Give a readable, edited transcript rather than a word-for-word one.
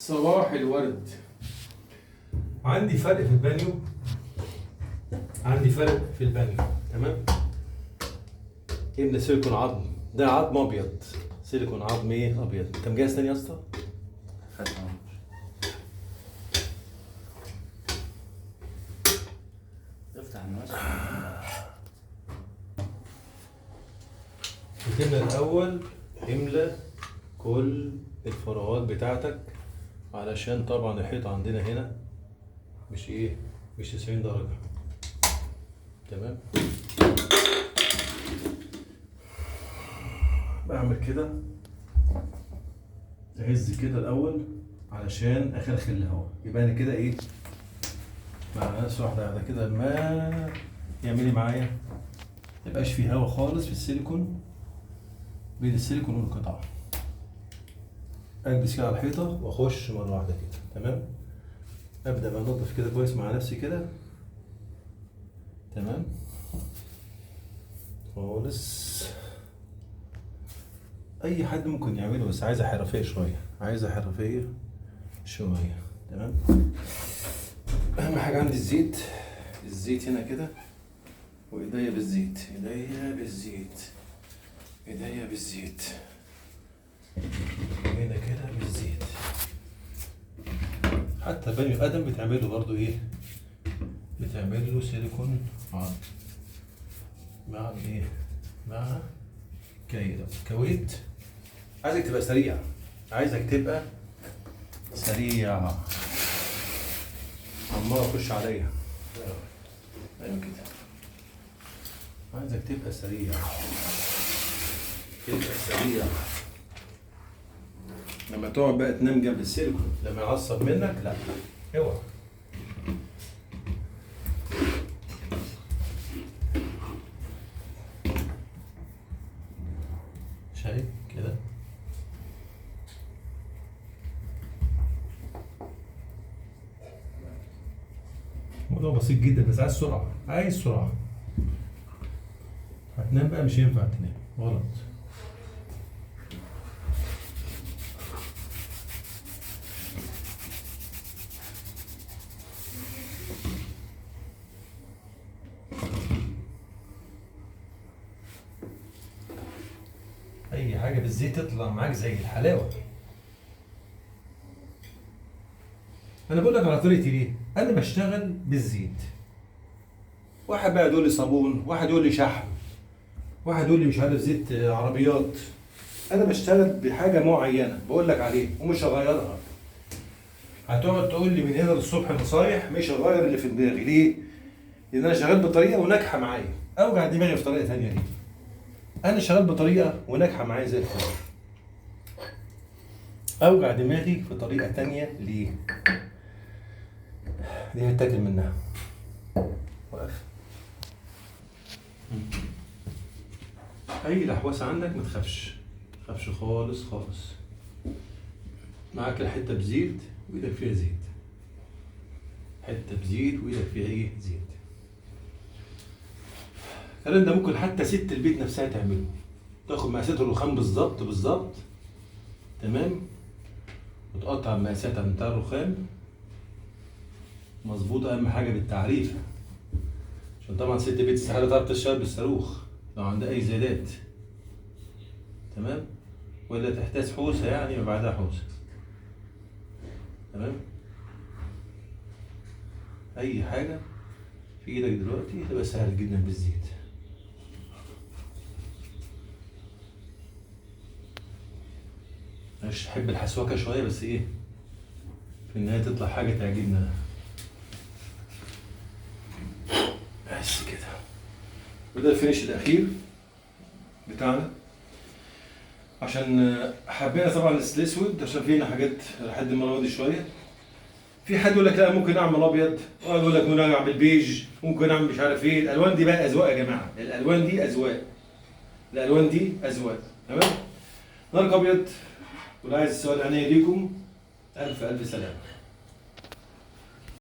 صباح الورد. عندي فرق في البانيو. تمام. جبنا سيليكون عظم، ده عظم ابيض، سيليكون عظم ايه ابيض. انت مجهز تاني يا اسطى؟ افتح الناس. بتملى الاول، املى كل الفراغات بتاعتك علشان طبعا الحيطه عندنا هنا مش 90 درجه. تمام. بعمل كده، اهز كده الاول علشان اخلخل الهواء، يبقى انا كده ايه مع نفس واحده كده ما يعملي معايا ميبقاش فيه هواء خالص في السيليكون، بين السيليكون والقطعه. اكبس كده على الحيطه واخش مره واحده كده. تمام. ابدا بنضف كده كويس مع نفسي كده. تمام خالص. اي حد ممكن يعمله بس عايزه حرفيه شويه. تمام. اهم حاجه عندي الزيت هنا كده، وايديا بالزيت، هنا كده بالزيت. حتى بني ادم بتعمله برضو ايه، بتعمل له سيليكون عظم مع ايه، مع كويت. عايزك تبقى سريع، عمال اخش عليا. ايوه كده، عايزك تبقى سريع. لما تقعد بقى تنام جنب السيليكون لما يعصب منك، لا اوعى. شايف كده؟ الموضوع بسيط جدا بس عايز سرعة. هتنام بقى مش ينفع تنام، غلط. اي حاجة بالزيت تطلع معاك زي الحلاوة. انا بقول لك على طريقتي ليه؟ انا بشتغل بالزيت. واحد بقى يقول لي صابون، واحد يقول لي شحم، واحد يقول لي مش عارف زيت عربيات. انا بشتغل بحاجه معينه بقول لك عليه ومش هغيرها. هتقعد تقول لي من هنا للصبح نصايح، مش هغير اللي في دماغي. ليه؟ لان انا شغال بطريقه وناجحه معايا. اوجع دماغي في طريقه ثانيه ليه؟ انا شغال بطريقه وناجحه معايا زي الفل. اوجع دماغي في طريقه ثانيه ليه؟ دي هتاكل منها. واقف. اي لحوسه عندك ما تخافش خالص. معاك حته بزيت وايدك فيها زيت، زيت. الكلام ده ممكن حتى ست البيت نفسها تعمله. تاخد مقاسات الرخام بالظبط. تمام. وتقطع المقاسات بتاع الرخام مظبوطه. اهم حاجه بالتعريف، عشان طبعا ست البيت استحاله تعرف تشتغل بالصاروخ لو عندها اي زيادات. تمام. ولا تحتاج حوسه يعني ما بعدها حوسه. تمام. اي حاجه في ايدك دلوقتي تبقى سهل جدا بالزيت. مش احب الحسوكه شويه بس ايه، في النهايه تطلع حاجه تعجبنا. بس كده. وده الفينش الاخير بتاعنا. عشان حبينا طبعا الاسود عشان فينا حاجات لحد ما راضي شويه. في حد يقول لك لا ممكن اعمل ابيض، واحد يقول لك ممكن اعمل بيج، ممكن اعمل مش عارف ايه. الالوان دي بقى اذواق يا جماعه، الالوان دي اذواق. تمام. نار ابيض. واللي عايز السؤال عينيا ليكم. الف سلامه.